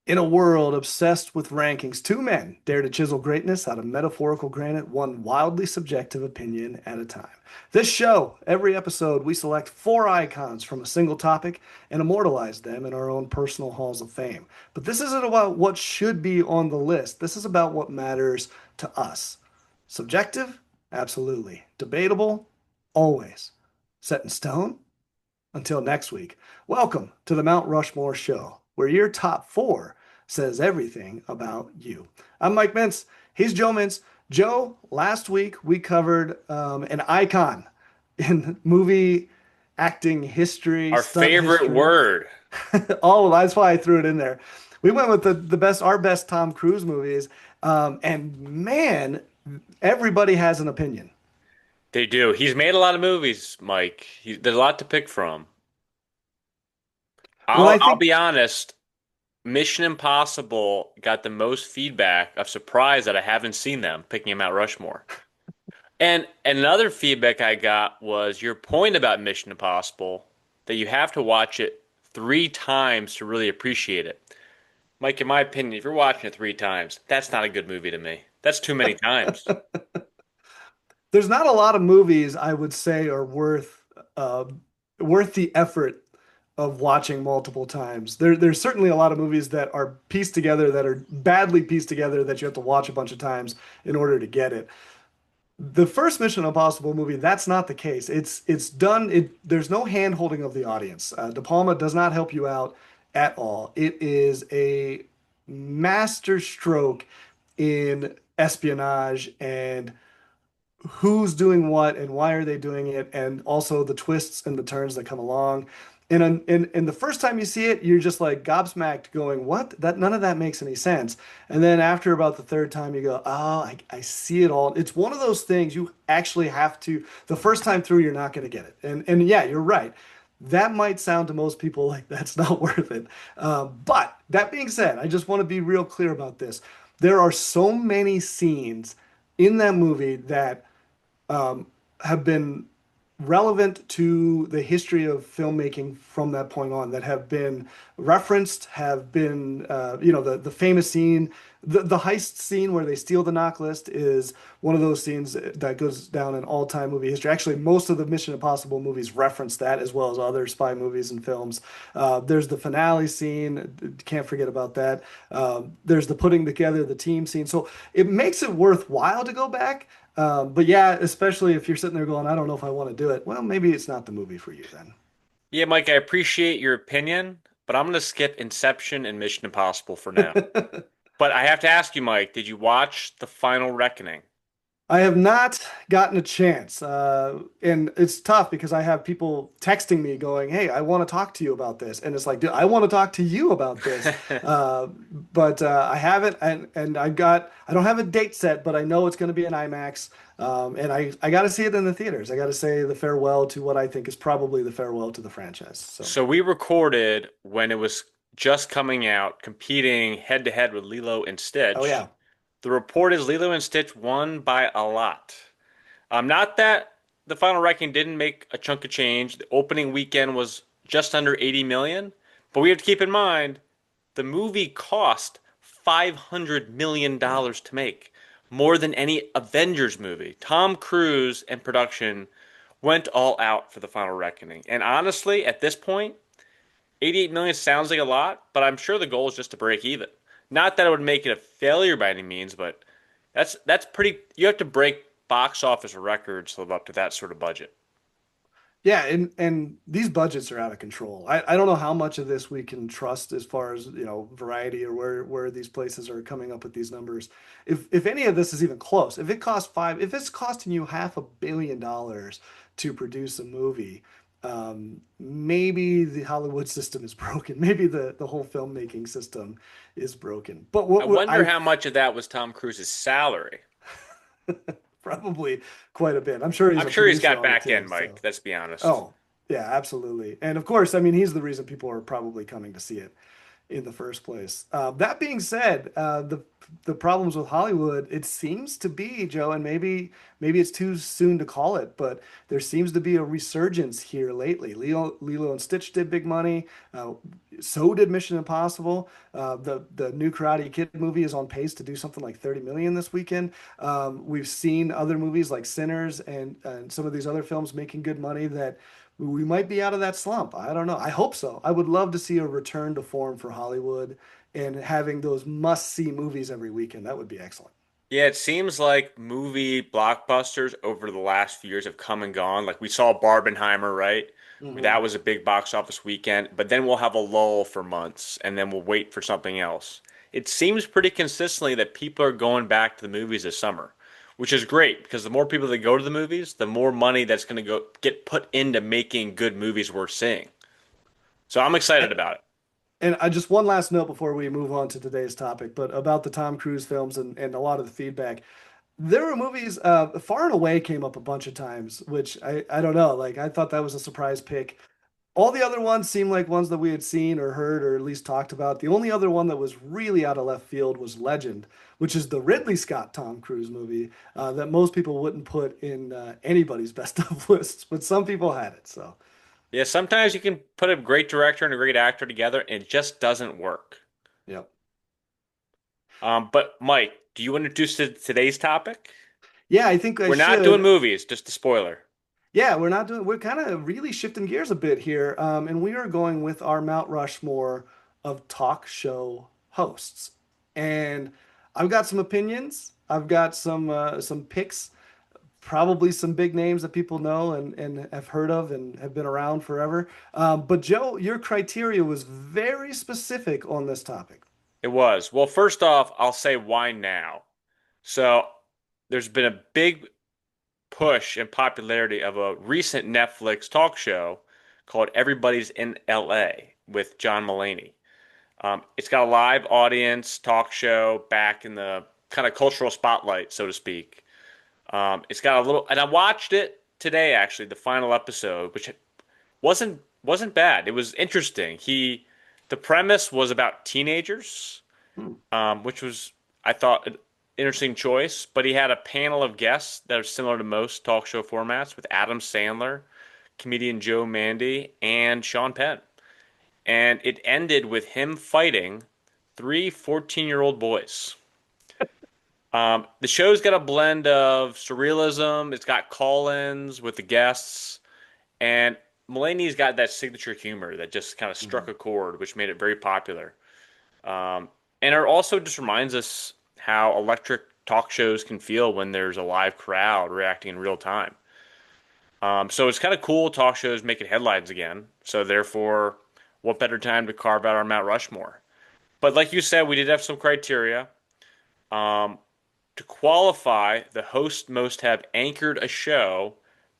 In a world obsessed with rankings, two men dare to chisel greatness out of metaphorical granite, one wildly subjective opinion at a time. This show, every episode, we select four icons from a single topic and immortalize them in our own personal halls of fame. But this isn't about what should be on the list. This is about what matters to us. Subjective? Absolutely. Debatable? Always. Set in stone? Until next week, welcome to the Mount Rushmore Show, where your top four says everything about you. I'm Mike Mintz. He's Joe Mintz. Joe, last week we covered an icon in movie acting history, Our stunt favorite history. word. Oh, that's why I threw it in there. We went with the best, our best Tom Cruise movies. And man, everybody has an opinion. They do. He's made a lot of movies, Mike. There's a lot to pick from. Well, I'll I I'll think be honest. Mission Impossible got the most feedback of surprise that I haven't seen them picking him out Rushmore. And another feedback I got was your point about Mission Impossible that you have to watch it three times to really appreciate it. Mike, in my opinion, if you're watching it three times, that's not a good movie to me. That's too many times. there's not a lot of movies I would say are uh, worth the effort of watching multiple times. There's certainly a lot of movies that are pieced together that are badly pieced together that you have to watch a bunch of times in order to get it. The first Mission Impossible movie, that's not the case. It's done. There's no hand holding of the audience. De Palma does not help you out at all. It is a master stroke in espionage and who's doing what and why are they doing it, and also the twists and the turns that come along. And the first time you see it, you're just like gobsmacked, going, "What? That none of that makes any sense." And then after about the third time, you go, "Oh, I see it all." It's one of those things you actually have to. The first time through, you're not going to get it. And yeah, you're right. That might sound to most people like that's not worth it. But that being said, I just want to be real clear about this. There are so many scenes in that movie that um, have been relevant to the history of filmmaking from that point on, that have been referenced, have been, the famous scene, the heist scene where they steal the knock list is one of those scenes that goes down in all-time movie history. Actually, most of the Mission Impossible movies reference that as well as other spy movies and films. There's the finale scene, can't forget about that. There's the putting together the team scene. So it makes it worthwhile to go back. But yeah, especially if you're sitting there going, I don't know if I want to do it. Well, maybe it's not the movie for you then. Yeah, Mike, I appreciate your opinion, but I'm going to skip Inception and Mission Impossible for now. But I have to ask you, Mike, did you watch The Final Reckoning? I have not gotten a chance. And it's tough because I have people texting me going, "Hey, I want to talk to you about this." And it's like, dude, I want to talk to you about this. But I haven't, and I don't have a date set, but I know it's going to be an IMAX. And I got to see it in the theaters. I got to say the farewell to what I think is probably the farewell to the franchise. So, So we recorded when it was just coming out, competing head to head with Lilo and oh Stitch. yeah. The report is Lilo and Stitch won by a lot. Not that The Final Reckoning didn't make a chunk of change. The opening weekend was just under 80 million, but we have to keep in mind the movie cost $500 million to make, more than any Avengers movie. Tom Cruise and production went all out for The Final Reckoning. And honestly, at this point, 88 million sounds like a lot, but I'm sure the goal is just to break even. Not that it would make it a failure by any means, but that's pretty. You have to break box office records to live up to that sort of budget. Yeah, and these budgets are out of control. I don't know how much of this we can trust as far as, Variety or where these places are coming up with these numbers. If any of this is even close, if it's costing you $500 million to produce a movie, maybe the Hollywood system is broken. Maybe the whole filmmaking system is broken. But I what wonder I how much of that was Tom Cruise's salary. probably quite a bit. I'm sure he's I'm a sure he's producer got on it back too. end, Mike. So. Let's be honest. Oh, yeah, absolutely. And of course, I mean, he's the reason people are probably coming to see it in the first place. That being said, the problems with Hollywood, it seems to be, Joe, and maybe it's too soon to call it, but there seems to be a resurgence here lately. Lilo and Stitch did big money. So did Mission Impossible. The new Karate Kid movie is on pace to do something like 30 million this weekend. We've seen other movies like Sinners and some of these other films making good money that we might be out of that slump. I don't know. I hope so. I would love to see a return to form for Hollywood and having those must-see movies every weekend. That would be excellent. Yeah, it seems like movie blockbusters over the last few years have come and gone. Like we saw Barbenheimer, right? Hmm. That was a big box office weekend, but then we'll have a lull for months and then we'll wait for something else. It seems pretty consistently that people are going back to the movies this summer, which is great because the more people that go to the movies, the more money that's going to go get put into making good movies worth seeing. So I'm excited about it. And I just one last note before we move on to today's topic, but about the Tom Cruise films and a lot of the feedback. There were movies, Far and Away came up a bunch of times, which I don't know. Like I thought that was a surprise pick. All the other ones seemed like ones that we had seen or heard or at least talked about. The only other one that was really out of left field was Legend, which is the Ridley Scott Tom Cruise movie that most people wouldn't put in anybody's best of lists, but some people had it. So, Yeah, sometimes you can put a great director and a great actor together and it just doesn't work. yeah. But Mike, do you want to introduce today's topic? Yeah, I think I We're not doing should. movies, just a spoiler. Yeah, we're kind of really shifting gears a bit here. And we are going with our Mount Rushmore of talk show hosts. And I've got some opinions. I've got some picks, probably some big names that people know and have heard of and have been around forever. But Joe, your criteria was very specific on this topic. It was. Well, first off, I'll say why now. So, there's been a big push and popularity of a recent Netflix talk show called Everybody's in LA with John Mulaney. It's got a live audience talk show back in the kind of cultural spotlight, so to speak. It's got a little, and I watched it today actually, the final episode, which wasn't bad. It was interesting. The premise was about teenagers, Hmm. which was I thought an interesting choice. But he had a panel of guests that are similar to most talk show formats, with Adam Sandler, comedian Joe Mandy, and Sean Penn. And it ended with him fighting three 14-year-old boys. The show's got a blend of surrealism. It's got call-ins with the guests, and Mulaney's got that signature humor that just kind of struck Mhm. a chord, which made it very popular. And it also just reminds us how electric talk shows can feel when there's a live crowd reacting in real time. So it's kind of cool talk shows making headlines again. So therefore, what better time to carve out our Mount Rushmore? But like you said, we did have some criteria. Um, to qualify, the host must have anchored a show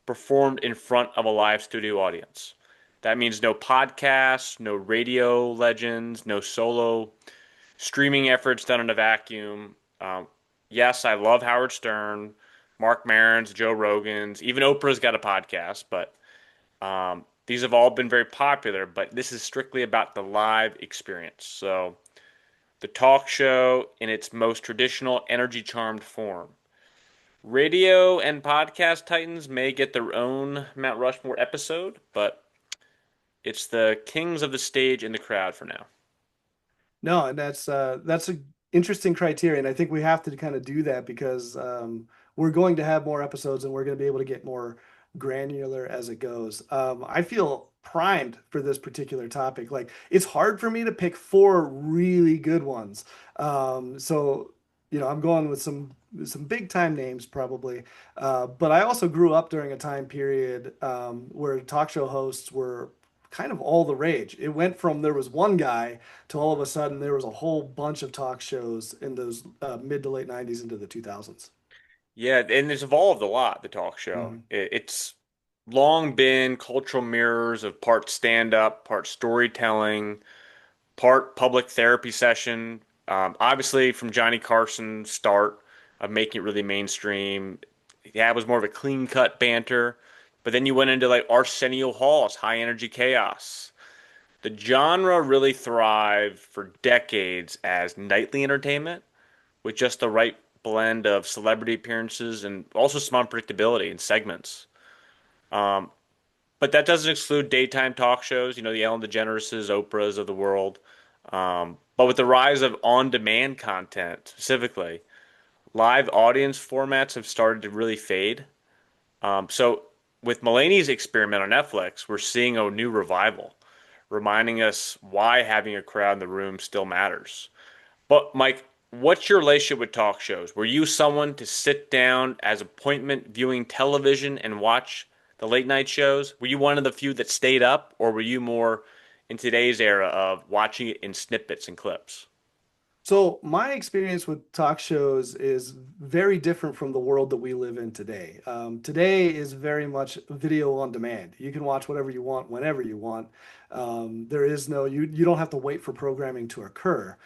performed in front of a live studio audience. That means no podcasts, no radio legends, no solo streaming efforts done in a vacuum. Yes, I love Howard Stern, Mark Maron's, Joe Rogan's, even Oprah's got a podcast, but these have all been very popular. But this is strictly about the live experience. So the talk show in its most traditional energy charmed form. Radio and podcast titans may get their own Mount Rushmore episode, but it's the kings of the stage in the crowd for now. No, and that's a interesting criteria, and I think we have to kind of do that because we're going to have more episodes and we're going to be able to get more granular as it goes. I feel primed for this particular topic. Like it's hard for me to pick four really good ones. So I'm going with some big time names probably. But I also grew up during a time period where talk show hosts were kind of all the rage. It went from there was one guy to all of a sudden there was a whole bunch of talk shows in those mid to late 90s into the 2000s. Yeah, and it's evolved a lot, the talk show. Mhm. It's long been cultural mirrors of part stand-up, part storytelling, part public therapy session. Obviously, from Johnny Carson's start of making it really mainstream, yeah, it was more of a clean-cut banter. But then you went into like Arsenio Hall's high energy chaos. The genre really thrived for decades as nightly entertainment with just the right blend of celebrity appearances and also some unpredictability in segments. Um, but that doesn't exclude daytime talk shows, the Ellen DeGeneres, Oprahs of the world. But with the rise of on-demand content specifically, live audience formats have started to really fade. So with Mulaney's experiment on Netflix, we're seeing a new revival, reminding us why having a crowd in the room still matters. But Mike, what's your relationship with talk shows? Were you someone to sit down as appointment viewing television and watch the late night shows? Were you one of the few that stayed up, or were you more in today's era of watching it in snippets and clips? So my experience with talk shows is very different from the world that we live in today. Today is very much video on demand. You can watch whatever you want whenever you want. There is no you don't have to wait for programming to occur.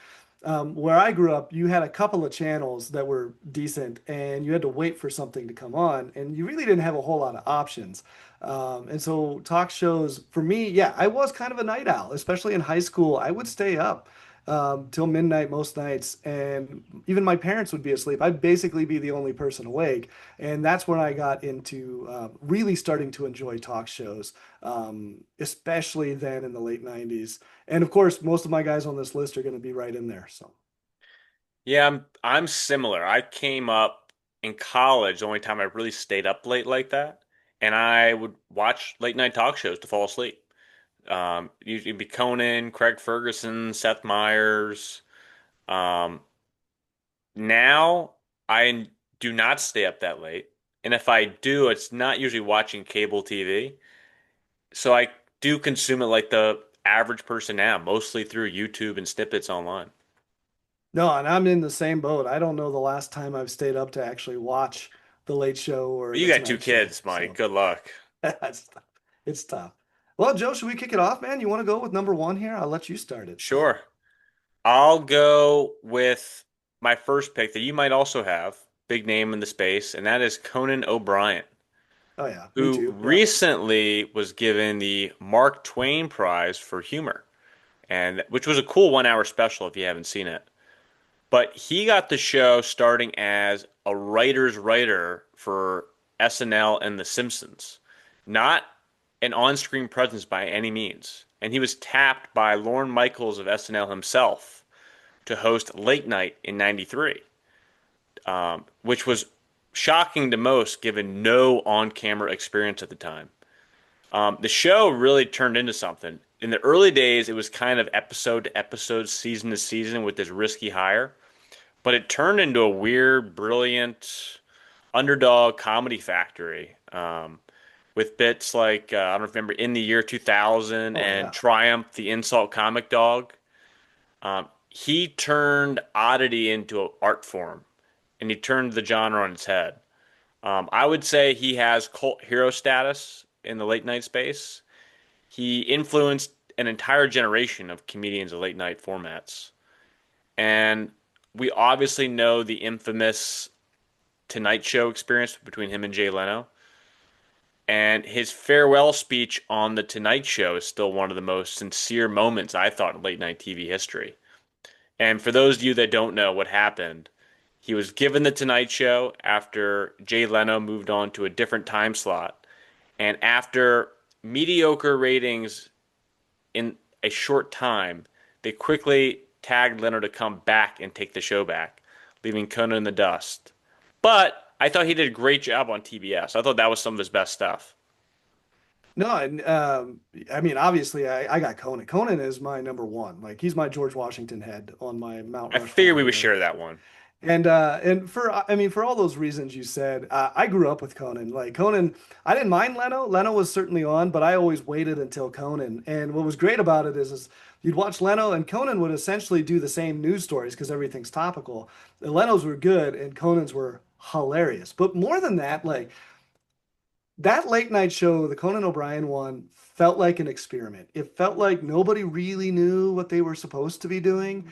Where I grew up, you had a couple of channels that were decent, and you had to wait for something to come on, and you really didn't have a whole lot of options. And so talk shows for me, yeah, I was kind of a night owl, especially in high school. I would stay up till midnight most nights, and even my parents would be asleep. I'd basically be the only person awake, and that's when I got into really starting to enjoy talk shows, especially then in the late 90s. And of course, most of my guys on this list are going to be right in there. So, Yeah, I'm similar. I came up in college, the only time I really stayed up late like that, and I would watch late night talk shows to fall asleep. Usually it'd be Conan, Craig Ferguson, Seth Meyers. Um, Now I do not stay up that late, and if I do, it's not usually watching cable TV. So I do consume it like the average person now, mostly through YouTube and snippets online. no, and I'm in the same boat. I don't know the last time I've stayed up to actually watch The Late Show or But you The got two Tonight Show. kids, Mike. So, Good luck. it's tough. It's tough. Well, Joe, should we kick it off, man? You want to go with number one here? I'll let you start it. Sure. I'll go with my first pick that you might also have, big name in the space, and that is Conan O'Brien, Oh, yeah, me who too. Yeah. recently was given the Mark Twain Prize for humor, and which was a cool 1 hour special if you haven't seen it. But he got the show starting as a writer's writer for SNL and The Simpsons, not an on-screen presence by any means. And he was tapped by Lorne Michaels of SNL himself to host Late Night in '93, which was shocking to most given no on-camera experience at the time. The show really turned into something. In the early days, it was kind of episode to episode, season to season with this risky hire, but it turned into a weird, brilliant underdog comedy factory with bits like I don't remember In the Year 2000 Oh, and yeah. Triumph, the insult comic dog. He turned oddity into an art form, and he turned the genre on its head. I would say he has cult hero status in the late night space. He influenced an entire generation of comedians of late night formats. And we obviously know the infamous Tonight Show experience between him and Jay Leno. And his farewell speech on The Tonight Show is still one of the most sincere moments I thought in late night TV history. And for those of you that don't know what happened, he was given The Tonight Show after Jay Leno moved on to a different time slot. And after mediocre ratings in a short time, they quickly tagged Leno to come back and take the show back, leaving Conan in the dust. But I thought he did a great job on TBS. I thought that was some of his best stuff. No, and I mean, obviously, I got Conan. Conan is my number one. Like, he's my George Washington head on my Mount I figured Rushmore we would here. share that one. And for I mean for all those reasons you said, I grew up with Conan. Like Conan, I didn't mind Leno. Leno was certainly on, but I always waited until Conan. And what was great about it is you'd watch Leno, and Conan would essentially do the same news stories because everything's topical. The Lenos were good, and Conan's were hilarious. But more than that, like that late night show, the Conan O'Brien one, felt like an experiment. It felt like nobody really knew what they were supposed to be doing.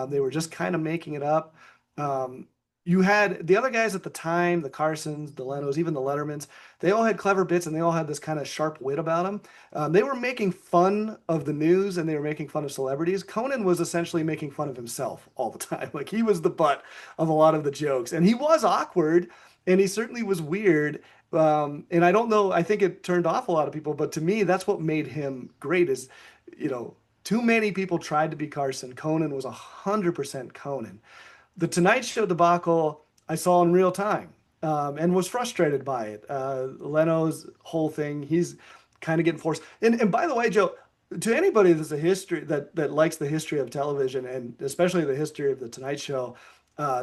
They were just kind of making it up. Um, you had the other guys at the time, the Carsons, the Lenos, even the Lettermans, they all had clever bits and they all had this kind of sharp wit about them. They were making fun of the news and they were making fun of celebrities. Conan was essentially making fun of himself all the time. Like he was the butt of a lot of the jokes and he was awkward and he certainly was weird. And I don't know, I think it turned off a lot of people, but to me, that's what made him great is, you know, too many people tried to be Carson. Conan was 100% Conan. The Tonight Show debacle I saw in real time and was frustrated by it. Leno's whole thing, he's kind of getting forced. And by the way, Joe, to anybody that's a history that likes the history of television and especially the history of the Tonight Show,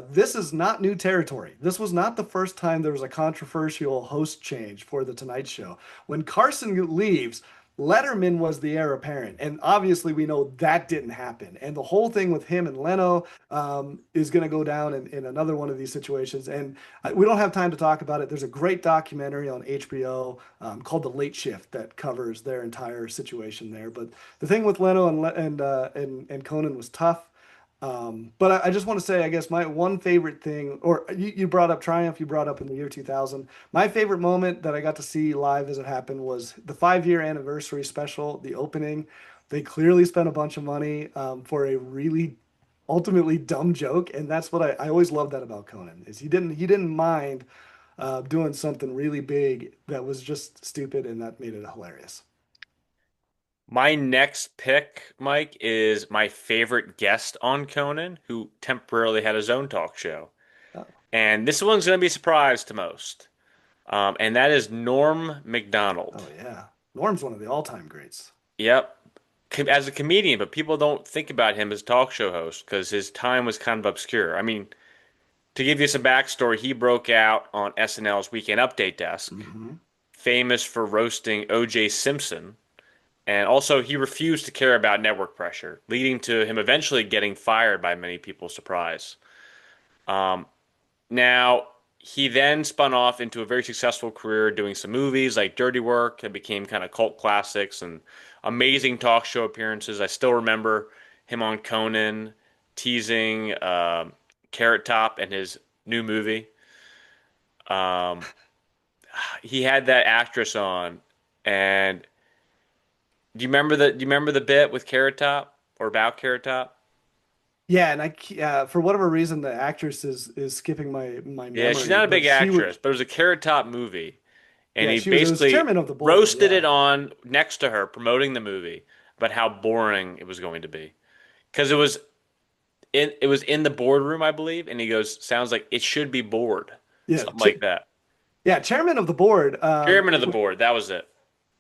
this is not new territory. This was not the first time there was a controversial host change for the Tonight Show. When Carson leaves, Letterman was the heir apparent, and obviously we know that didn't happen. And the whole thing with him and Leno is going to go down in another one of these situations. And we don't have time to talk about it. There's a great documentary on HBO called The Late Shift that covers their entire situation there. But the thing with Leno and Conan was tough. But I just want to say, I guess my one favorite thing, or you brought up Triumph, you brought up in the year 2000. My favorite moment that I got to see live as it happened was the 5 year anniversary special, the opening. They clearly spent a bunch of money for a really ultimately dumb joke, and that's what I always loved that about Conan is he didn't mind doing something really big that was just stupid, and that made it hilarious. My next pick, Mike, is my favorite guest on Conan, who temporarily had his own talk show. Oh, And this one's going to be a surprise to most. And that is Norm oh Macdonald. yeah, Norm's one of the all-time greats. Yep. As a comedian, but people don't think about him as a talk show host because his time was kind of obscure. I mean, to give you some backstory, he broke out on SNL's Weekend Update desk, Hmm. famous for roasting O.J. Simpson. And also, he refused to care about network pressure, leading to him eventually getting fired by many people's surprise. Um, Now, he then spun off into a very successful career doing some movies like Dirty Work that became kind of cult classics and amazing talk show appearances. I still remember him on Conan teasing Carrot Top and his new movie. Um, he had that actress on, and do you remember the bit with Carrot Top or about Carrot Top? Yeah, and for whatever reason, the actress is skipping my Yeah, she's memory, not a but big she would. actress, but it was a Carrot Top movie. And Yeah, he she was. It was basically chairman of the board. roasted it Yeah. on next to her, promoting the movie, about how boring it was going to be. Because it was in the boardroom, I believe, and he goes, "Sounds like it should be bored," Yeah. something like that. Yeah, chairman of the board. Chairman of the board, that was it.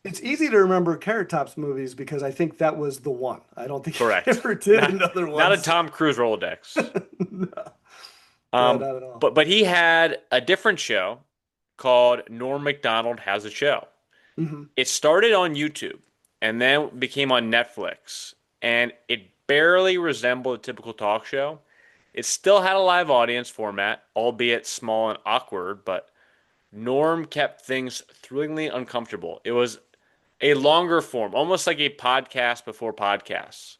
It's easy to remember Carrot Top's movies because I think that was the one. I don't think he Correct. ever did Not another not a ones. Tom Cruise Rolodex. No, no, Um, not at all. but he had a different show called Norm Macdonald Has a Show. Hmm. It started on YouTube and then became on Netflix, and it barely resembled a typical talk show. It still had a live audience format, albeit small and awkward, but Norm kept things thrillingly uncomfortable. It was a longer form, almost like a podcast before podcasts.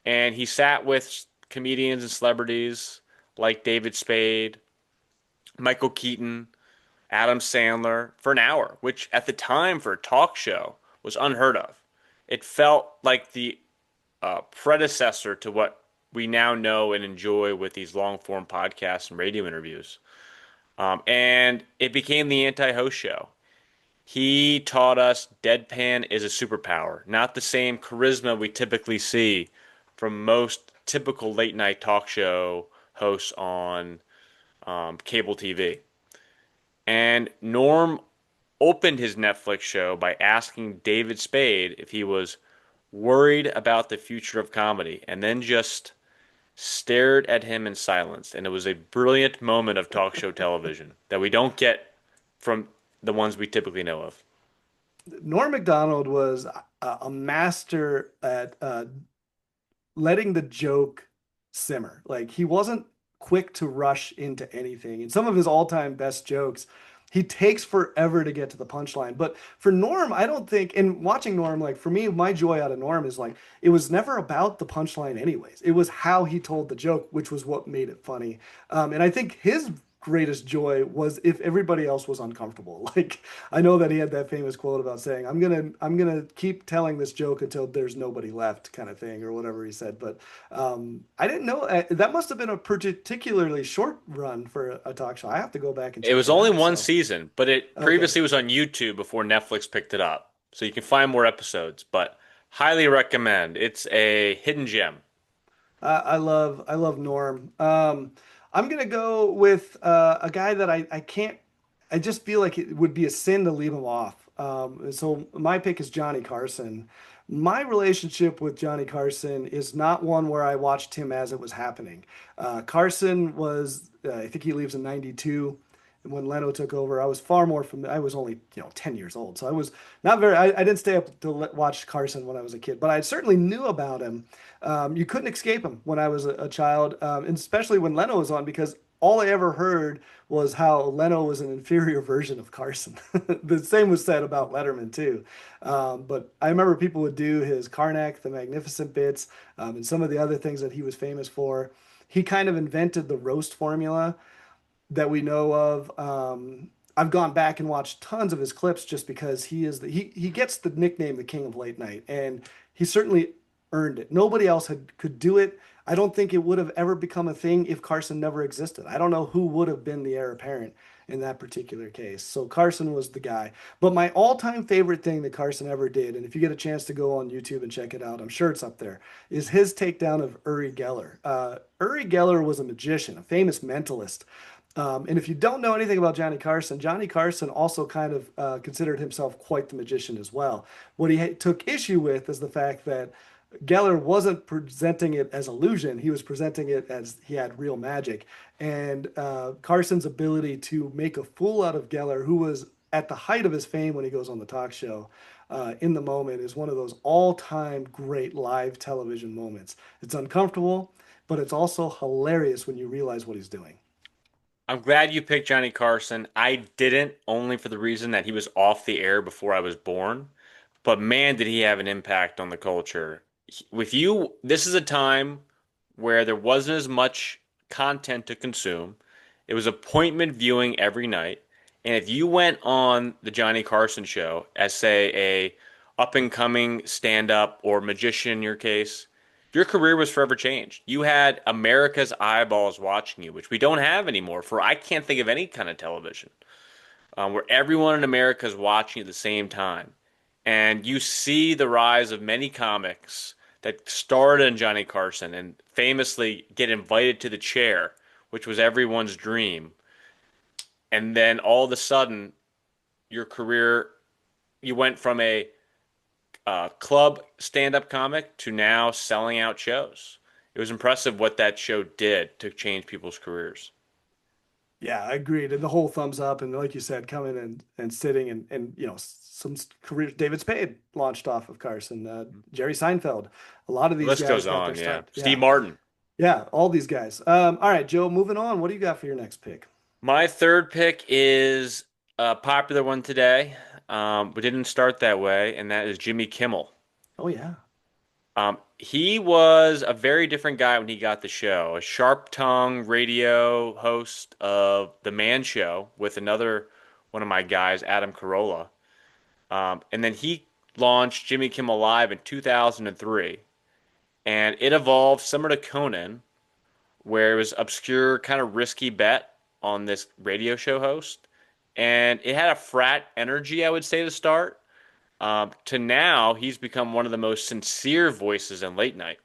And he sat with comedians and celebrities like David Spade, Michael Keaton, Adam Sandler for an hour, which at the time for a talk show was unheard of. It felt like the predecessor to what we now know and enjoy with these long form podcasts and radio interviews. And it became the anti host show. He taught us deadpan is a superpower, not the same charisma we typically see from most typical late night talk show hosts on cable TV. And Norm opened his Netflix show by asking David Spade if he was worried about the future of comedy, and then just stared at him in silence. And it was a brilliant moment of talk show television that we don't get from the ones we typically know of. Norm Macdonald was a master at letting the joke simmer. Like he wasn't quick to rush into anything. And some of his all-time best jokes, He takes forever to get to the punchline. But for Norm, I don't think, and watching Norm, like for me, my joy out of Norm is like, it was never about the punchline, anyways. It was how he told the joke, which was what made it funny. And I think his greatest joy was if everybody else was uncomfortable. Like, I know that he had that famous quote about saying, I'm gonna keep telling this joke until there's nobody left, kind of thing, or whatever he said. But I didn't know that must have been a particularly short run for a talk show. I have to go back and It check was it only out. one So, season, but it okay. previously was on YouTube before Netflix picked it up. So you can find more episodes, but highly recommend. It's a hidden gem. I love Norm. I'm gonna go with a guy that I can't. I just feel like it would be a sin to leave him off. So my pick is Johnny Carson. My relationship with Johnny Carson is not one where I watched him as it was happening. Carson was, I think he leaves in '92. When Leno took over, I was far more from, I was only, 10 years old. So I was not very, I didn't stay up to watch Carson when I was a kid, but I certainly knew about him. You couldn't escape him when I was a child, and especially when Leno was on, because all I ever heard was how Leno was an inferior version of Carson. The same was said about Letterman too. But I remember people would do his Karnak, the Magnificent Bits, and some of the other things that he was famous for. He kind of invented the roast formula that we know of. I've gone back and watched tons of his clips just because he gets the nickname the King of Late Night, and he certainly earned it. Nobody else could do it. I don't think it would have ever become a thing if Carson never existed. I don't know who would have been the heir apparent in that particular case. So Carson was the guy. But my all-time favorite thing that Carson ever did, and if you get a chance to go on YouTube and check it out, I'm sure it's up there, is his takedown of Uri Geller. Uri Geller was a magician, a famous mentalist. And if you don't know anything about Johnny Carson also kind of considered himself quite the magician as well. What he took issue with is the fact that Geller wasn't presenting it as illusion, he was presenting it as he had real magic. And Carson's ability to make a fool out of Geller, who was at the height of his fame when he goes on the talk show, in the moment, is one of those all-time great live television moments. It's uncomfortable, but it's also hilarious when you realize what he's doing. I'm glad you picked Johnny Carson. I didn't, only for the reason that he was off the air before I was born. But man, did he have an impact on the culture. With you, this is a time where there wasn't as much content to consume. It was appointment viewing every night. And if you went on the Johnny Carson show as, say, a up and coming stand up or magician in your case, your career was forever changed. You had America's eyeballs watching you, which we don't have anymore for I can't think of any kind of television where everyone in America is watching at the same time. And you see the rise of many comics that started in Johnny Carson and famously get invited to the chair, which was everyone's dream. And then all of a sudden, your career, you went from a club stand-up comic to now selling out shows. It was impressive what that show did to change people's careers. Yeah, I agreed. And the whole thumbs up, and like you said, coming and sitting and some career. David Spade launched off of Carson. Jerry Seinfeld. A lot of The these list guys goes got their on, yeah. start. Steve Yeah, Martin. yeah, all these guys. All right, Joe. Moving on. What do you got for your next pick? My third pick is a popular one today, but didn't start that way, and that is Jimmy Kimmel. Oh yeah. He was a very different guy when he got the show, a sharp-tongued radio host of The Man Show with another one of my guys, Adam Carolla. And then he launched Jimmy Kimmel Live in 2003, and it evolved similar to Conan, where it was obscure, kind of risky bet on this radio show host. And it had a frat energy, I would say, to start. To now, he's become one of the most sincere voices in late night.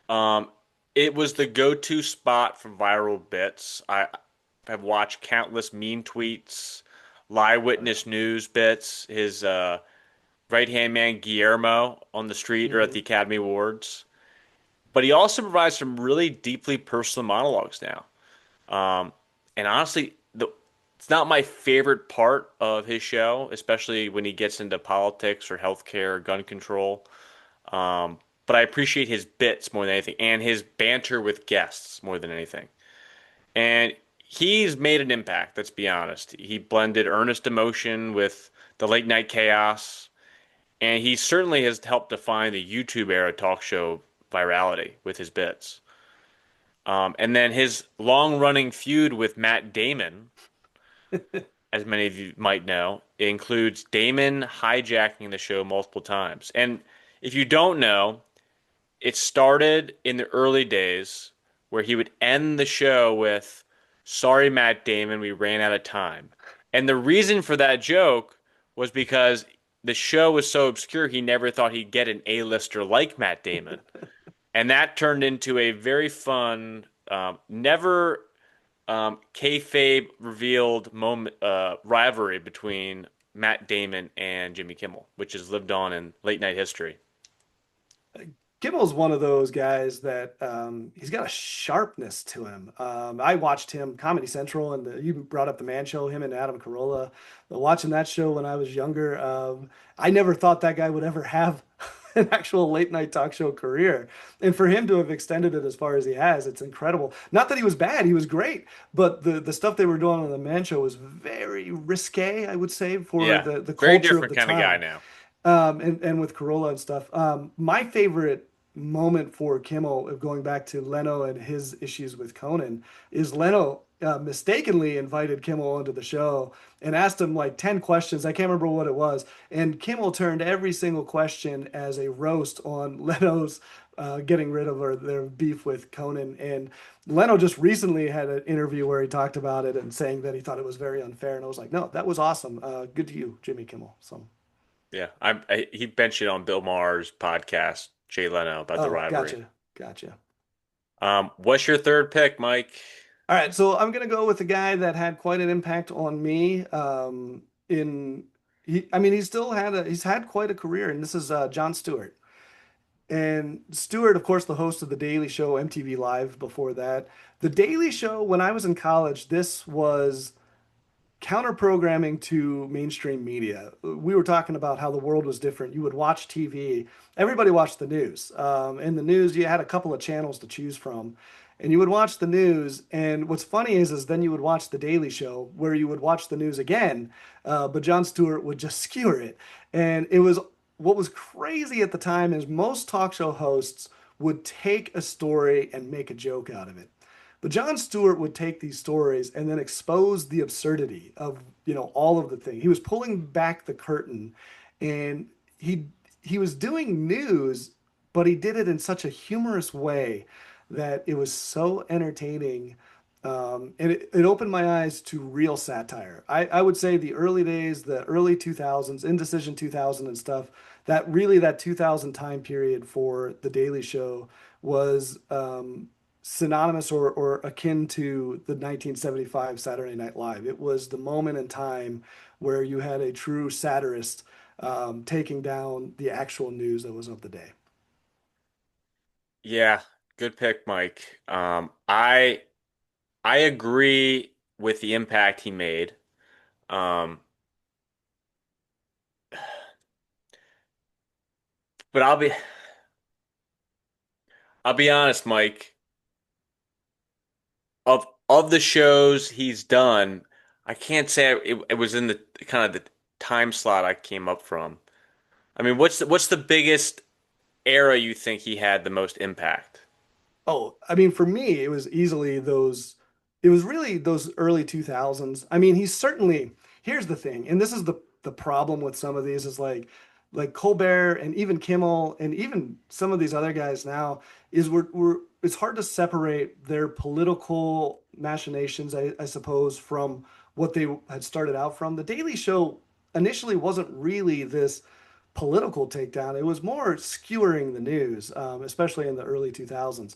Um, it was the go-to spot for viral bits. I have watched countless mean tweets, live Oh, yeah. witness news bits, his right-hand man Guillermo on the street or at Hmm. the Academy Awards. But he also provides some really deeply personal monologues now. Um, and honestly, it's not my favorite part of his show, especially when he gets into politics or healthcare or gun control. But I appreciate his bits more than anything and his banter with guests more than anything. And he's made an impact, let's be honest. He blended earnest emotion with the late night chaos, and he certainly has helped define the YouTube era talk show virality with his bits. And then his long running feud with Matt Damon, as many of you might know, includes Damon hijacking the show multiple times. And if you don't know, it started in the early days where he would end the show with, "Sorry, Matt Damon, we ran out of time." And the reason for that joke was because the show was so obscure, he never thought he'd get an A-lister like Matt Damon. And that turned into a very fun, never kayfabe revealed moment rivalry between Matt Damon and Jimmy Kimmel, which has lived on in late night history. Kimmel's one of those guys that he's got a sharpness to him. I watched him Comedy Central, and you brought up the Man Show, him and Adam Carolla. Watching that show when I was younger, I never thought that guy would ever have an actual late night talk show career. And for him to have extended it as far as he has, it's incredible. Not that he was bad, he was great, but the stuff they were doing on the Man Show was very risque, I would say, for Yeah, the very culture of different the kind of guy time. now. And with Corolla and stuff. My favorite moment for Kimmel, going back to Leno and his issues with Conan, is Leno mistakenly invited Kimmel onto the show and asked him like 10 questions. I can't remember what it was. And Kimmel turned every single question as a roast on Leno's getting rid of or their beef with Conan. And Leno just recently had an interview where he talked about it and saying that he thought it was very unfair. And I was like, no, that was awesome. Good to you, Jimmy Kimmel. So. Yeah, he mentioned on Bill Maher's podcast, Jay Leno, about the Oh, rivalry. gotcha. Gotcha. What's your third pick, Mike? All right, so I'm gonna go with a guy that had quite an impact on me. I mean, he's had quite a career, and this is Jon Stewart. And Stewart, of course, the host of The Daily Show, MTV Live before that. The Daily Show, when I was in college, this was counter programming to mainstream media. We were talking about how the world was different. You would watch TV. Everybody watched the news. In the news, you had a couple of channels to choose from, and you would watch the news. And what's funny is then you would watch the Daily Show, where you would watch the news again, but Jon Stewart would just skewer it. And it was what was crazy at the time is most talk show hosts would take a story and make a joke out of it. But Jon Stewart would take these stories and then expose the absurdity of, all of the thing. He was pulling back the curtain, and he was doing news, but he did it in such a humorous way that it was so entertaining. And it opened my eyes to real satire. I would say the early days, the early 2000s, Indecision 2000 and stuff, that 2000 time period for The Daily Show was synonymous or akin to the 1975 Saturday Night Live. It was the moment in time where you had a true satirist taking down the actual news that was of the day. Yeah, good pick, Mike. I agree with the impact he made. Um, but I'll be honest, Mike. Of the shows he's done, I can't say it was in the kind of the time slot I came up from. I mean, what's the biggest era you think he had the most impact? Oh, I mean, for me, it was really those early 2000s. I mean, here's the thing, and this is the problem with some of these is like Colbert and even Kimmel and even some of these other guys now is it's hard to separate their political machinations, I suppose, from what they had started out from. The Daily Show initially wasn't really this political takedown. It was more skewering the news, especially in the early 2000s.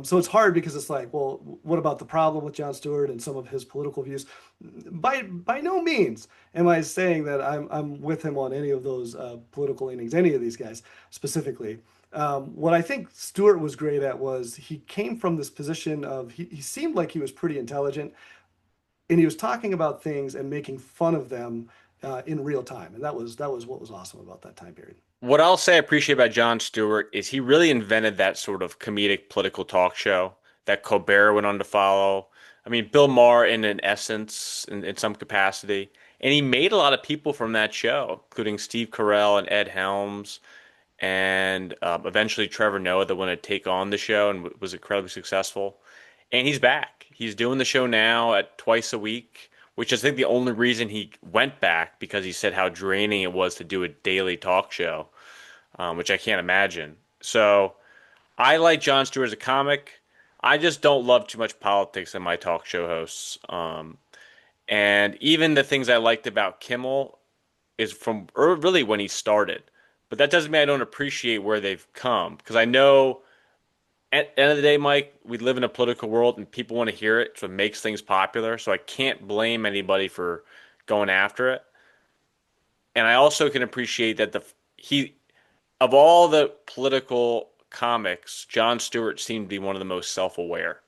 So it's hard because it's like, well, what about the problem with Jon Stewart and some of his political views? By no means am I saying that I'm with him on any of those political leanings, any of these guys specifically. What I think Stewart was great at was he came from this position of he seemed like he was pretty intelligent, and he was talking about things and making fun of them in real time, and that was what was awesome about that time period. What I'll say I appreciate about Jon Stewart is he really invented that sort of comedic political talk show that Colbert went on to follow. I mean, Bill Maher in an essence, in some capacity. And he made a lot of people from that show, including Steve Carell and Ed Helms, and eventually Trevor Noah, that wanted to take on the show and was incredibly successful. And he's back. He's doing the show now at twice a week, which is, I think, the only reason he went back, because he said how draining it was to do a daily talk show, which I can't imagine. So I like Jon Stewart as a comic. I just don't love too much politics in my talk show hosts. And even the things I liked about Kimmel is from really when he started. But that doesn't mean I don't appreciate where they've come, because I know at the end of the day, Mike, we live in a political world and people want to hear it, so it makes things popular. So I can't blame anybody for going after it. And I also can appreciate that he of all the political comics, Jon Stewart seemed to be one of the most self-aware.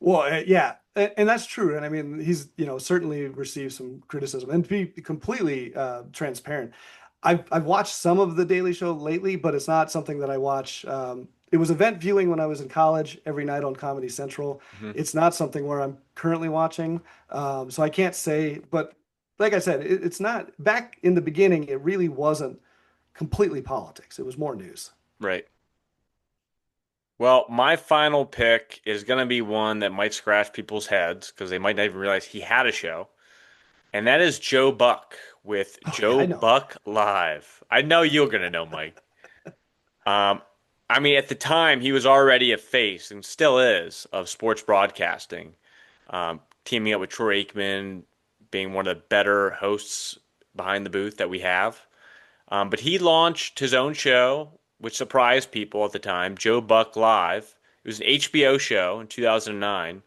Well, yeah, and that's true. And I mean, he's, certainly received some criticism. And to be completely transparent, I've watched some of The Daily Show lately, but it's not something that I watch. It was event viewing when I was in college every night on Comedy Central. Mhm. It's not something where I'm currently watching. So I can't say, but like I said, it's not back in the beginning, it really wasn't completely politics. It was more news. Right. Well, my final pick is going to be one that might scratch people's heads because they might not even realize he had a show, and that is Joe Buck with Oh, yeah, Joe I know. Buck Live. I know you're going to know, Mike. Um, I mean, at the time, he was already a face and still is of sports broadcasting, teaming up with Troy Aikman, being one of the better hosts behind the booth that we have. But he launched his own show, which surprised people at the time, Joe Buck Live. It was an HBO show in 2009,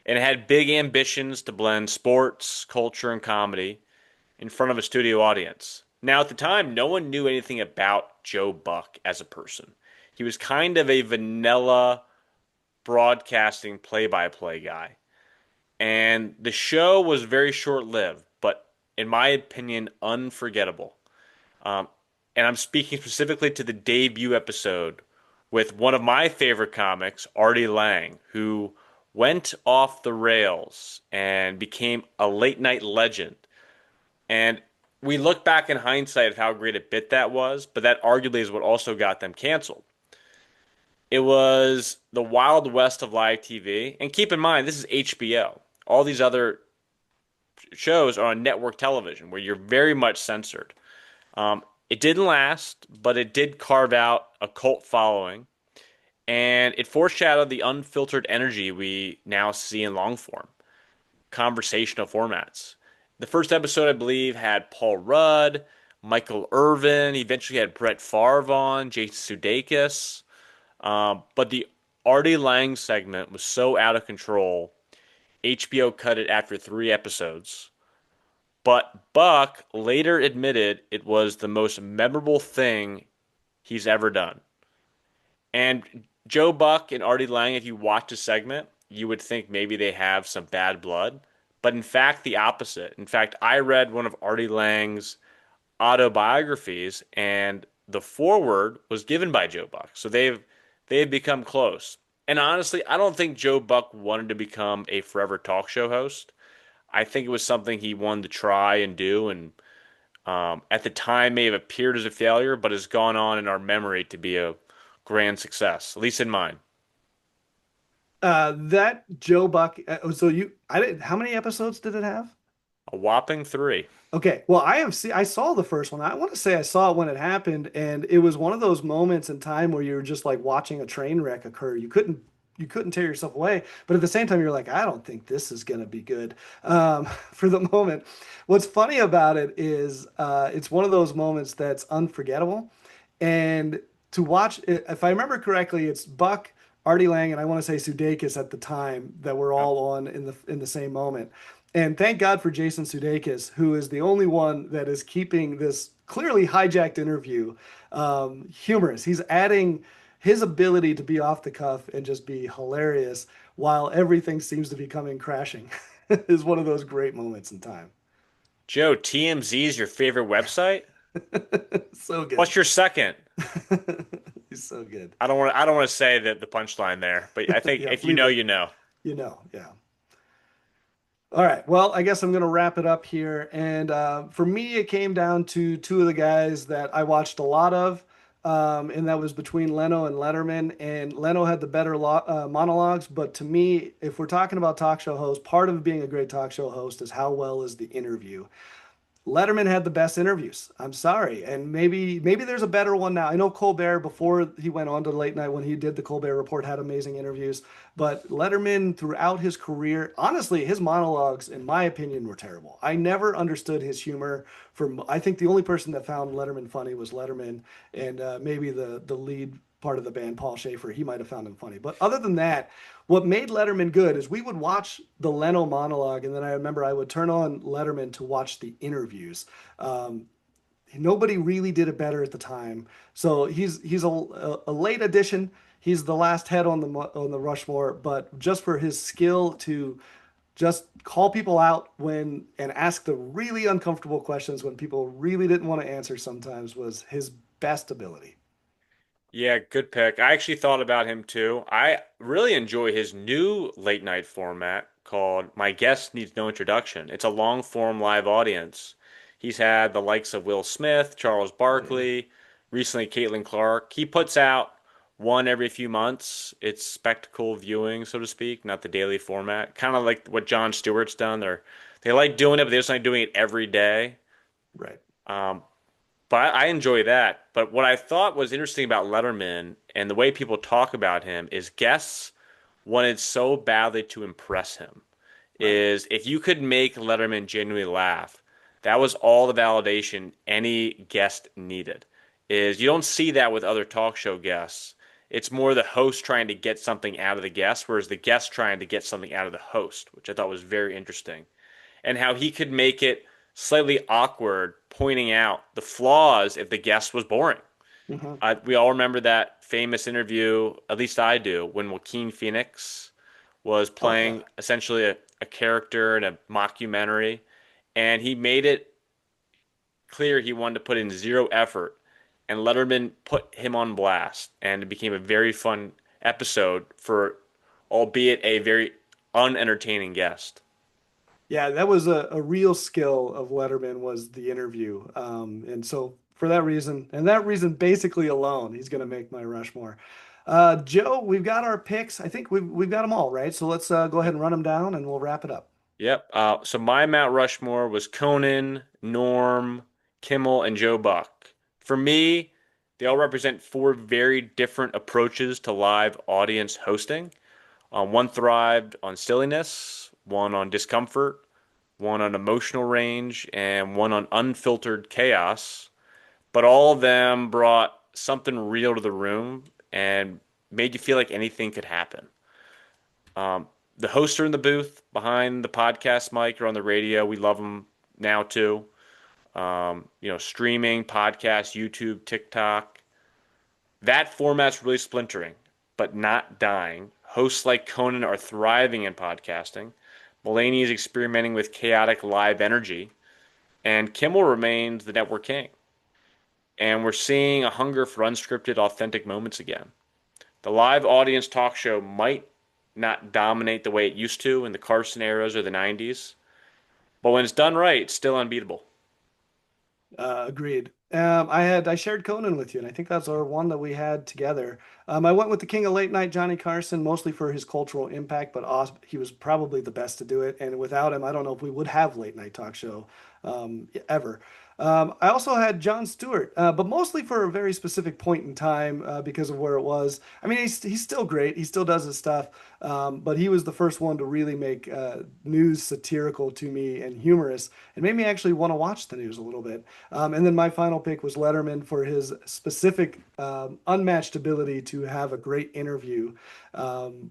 and it had big ambitions to blend sports, culture, and comedy in front of a studio audience. Now, at the time, no one knew anything about Joe Buck as a person. He was kind of a vanilla broadcasting play-by-play guy. And the show was very short-lived, but in my opinion, unforgettable. Um, and I'm speaking specifically to the debut episode with one of my favorite comics, Artie Lang, who went off the rails and became a late night legend. And we look back in hindsight of how great a bit that was, but that arguably is what also got them canceled. It was the Wild West of live TV. And keep in mind, this is HBO. All these other shows are on network television where you're very much censored. It didn't last, but it did carve out a cult following, and it foreshadowed the unfiltered energy we now see in long form, conversational formats. The first episode, I believe, had Paul Rudd, Michael Irvin. He eventually had Brett Favre on, Jason Sudeikis. But the Artie Lang segment was so out of control, HBO cut it after 3 episodes. But Buck later admitted it was the most memorable thing he's ever done. And Joe Buck and Artie Lang, if you watch a segment, you would think maybe they have some bad blood. But in fact, the opposite. In fact, I read one of Artie Lang's autobiographies, and the foreword was given by Joe Buck. So they've become close. And honestly, I don't think Joe Buck wanted to become a forever talk show host. I think it was something he wanted to try and do, and at the time may have appeared as a failure, but has gone on in our memory to be a grand success, at least in mine. That Joe Buck. So I didn't. How many episodes did it have? A whopping 3. Okay, well, I saw the first one. I want to say I saw it when it happened, and it was one of those moments in time where you're just like watching a train wreck occur. You couldn't tear yourself away, but at the same time, you're like, I don't think this is gonna be good for the moment. What's funny about it is it's one of those moments that's unforgettable, and to watch it, if I remember correctly, it's Buck, Artie Lang, and I want to say Sudeikis at the time that were Yep. all on in the same moment. And thank God for Jason Sudeikis, who is the only one that is keeping this clearly hijacked interview humorous. He's adding his ability to be off the cuff and just be hilarious while everything seems to be coming crashing is one of those great moments in time. Joe, TMZ is your favorite website? So good. What's your second? He's so good. I don't want to say the punchline there, but I think Yeah, if you leave know, it. you know. Yeah. All right. Well, I guess I'm going to wrap it up here. And for me, it came down to two of the guys that I watched a lot of, and that was between Leno and Letterman. And Leno had the better monologues, but to me, if we're talking about talk show hosts, part of being a great talk show host is how well is the interview. Letterman had the best interviews. I'm sorry. And maybe there's a better one now. I know Colbert before he went on to late night when he did the Colbert Report had amazing interviews, but Letterman throughout his career, honestly, his monologues in my opinion were terrible. I never understood his humor from I think the only person that found Letterman funny was Letterman and maybe the lead part of the band Paul Schaefer. He might have found him funny. But other than that, what made Letterman good is we would watch the Leno monologue, and then I remember I would turn on Letterman to watch the interviews. Um, Nobody really did it better at the time. So he's a late addition. He's the last head on the Rushmore, but just for his skill to just call people out when and ask the really uncomfortable questions when people really didn't want to answer sometimes was his best ability. Yeah, good pick. I actually thought about him too. I really enjoy his new late night format called My Guest Needs No Introduction. It's a long form live audience. He's had the likes of Will Smith, Charles Oh yeah. Barkley, recently Caitlin Clark. He puts out one every few months. It's spectacle viewing, so to speak, not the daily format. Kind of like what Jon Stewart's done. They like doing it, but they just like doing it every day. Right. Um, but I enjoy that. But what I thought was interesting about Letterman and the way people talk about him is guests wanted so badly to impress him. Right. Is if you could make Letterman genuinely laugh, that was all the validation any guest needed. Is you don't see that with other talk show guests. It's more the host trying to get something out of the guest, whereas the guest trying to get something out of the host, which I thought was very interesting and how he could make it slightly awkward, pointing out the flaws if the guest was boring. Mhm. We all remember that famous interview, at least I do, when Joaquin Phoenix was Oh yeah. playing essentially a character in a mockumentary, and he made it clear he wanted to put in zero effort, and Letterman put him on blast, and it became a very fun episode for, albeit a very unentertaining guest. Yeah, that was a real skill of Letterman was the interview. And so for that reason, and that reason basically alone, he's going to make my Rushmore. Joe, we've got our picks. I think we've got them all, right? So let's go ahead and run them down and we'll wrap it up. Yep. So my Mount Rushmore was Conan, Norm, Kimmel, and Joe Buck. For me, they all represent four very different approaches to live audience hosting. One thrived on silliness, one on discomfort, one on emotional range, and one on unfiltered chaos. But all of them brought something real to the room and made you feel like anything could happen. The hosts are in the booth behind the podcast mic or on the radio. We love them now too. Streaming, podcast, YouTube, TikTok. That format's really splintering, but not dying. Hosts like Conan are thriving in podcasting. Mulaney is experimenting with chaotic live energy, and Kimmel remains the network king. And we're seeing a hunger for unscripted, authentic moments again. The live audience talk show might not dominate the way it used to in the Carson eras or the 90s, but when it's done right, it's still unbeatable. Agreed. I shared Conan with you, and I think that's our one that we had together. I went with the King of Late Night, Johnny Carson, mostly for his cultural impact, but he was probably the best to do it. And without him, I don't know if we would have late night talk show ever. I also had Jon Stewart, but mostly for a very specific point in time because of where it was. I mean, he's still great. He still does his stuff, but he was the first one to really make news satirical to me and humorous, and made me actually want to watch the news a little bit. And then my final pick was Letterman for his specific unmatched ability to have a great interview. Um,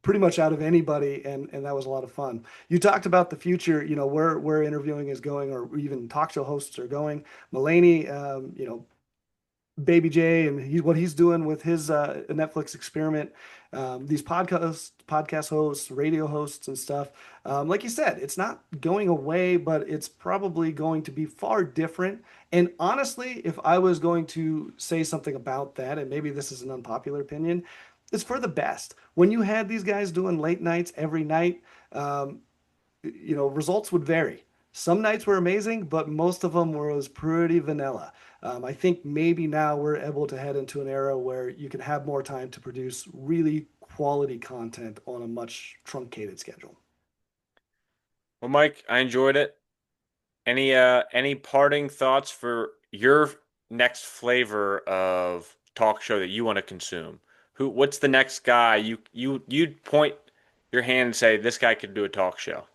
Pretty much out of anybody, and that was a lot of fun. You talked about the future, where interviewing is going, or even talk show hosts are going. Mulaney, Baby J, and what he's doing with his Netflix experiment. These podcast hosts, radio hosts, and stuff. Like you said, it's not going away, but it's probably going to be far different. And honestly, if I was going to say something about that, and maybe this is an unpopular opinion, it's for the best. When you had these guys doing late nights every night, um, results would vary. Some nights were amazing, but most of them was pretty vanilla. I think maybe now we're able to head into an era where you can have more time to produce really quality content on a much truncated schedule. Well, Mike, I enjoyed it. Any parting thoughts for your next flavor of talk show that you want to consume? What's the next guy you'd point your hand and say this guy could do a talk show?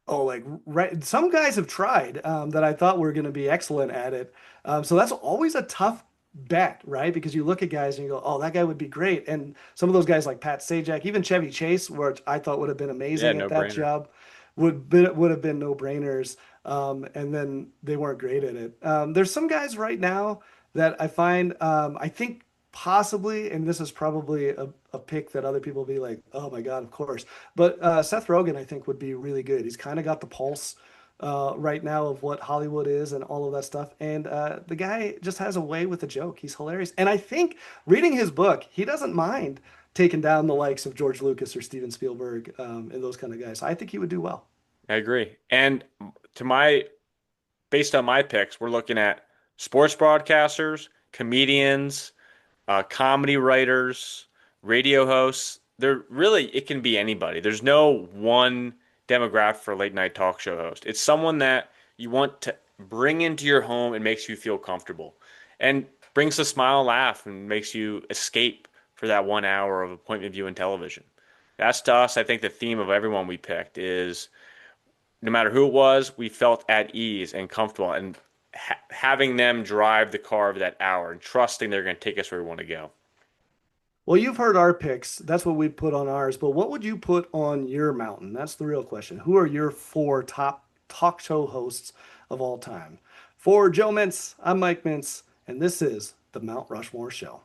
Oh, like right. Some guys have tried that I thought were going to be excellent at it. So that's always a tough bet, right? Because you look at guys and you go, "Oh, that guy would be great." And some of those guys like Pat Sajak, even Chevy Chase, which I thought would have been Yeah, amazing at no that brainer. job, would have been no-brainers. And then they weren't great at it. There's some guys right now that I find I think possibly, and this is probably a pick that other people will be like, "Oh my God, of course." But Seth Rogen, I think, would be really good. He's kind of got the pulse right now of what Hollywood is and all of that stuff. And the guy just has a way with a joke. He's hilarious. And I think reading his book, he doesn't mind taking down the likes of George Lucas or Steven Spielberg and those kind of guys. I think he would do well. I agree. And to my based on my picks, we're looking at sports broadcasters, comedians, comedy writers, radio hosts. They're really, it can be anybody. There's no one demographic for a late night talk show host. It's someone that you want to bring into your home and makes you feel comfortable and brings a smile, laugh, and makes you escape for that 1 hour of appointment viewing television. That's to us, I think the theme of everyone we picked is no matter who it was, we felt at ease and comfortable and having them drive the car of that hour and trusting they're going to take us where we want to go. Well, you've heard our picks. That's what we put on ours. But what would you put on your mountain? That's the real question. Who are your four top talk show hosts of all time? For Joe Mintz, I'm Mike Mintz, and this is the Mount Rushmore Show.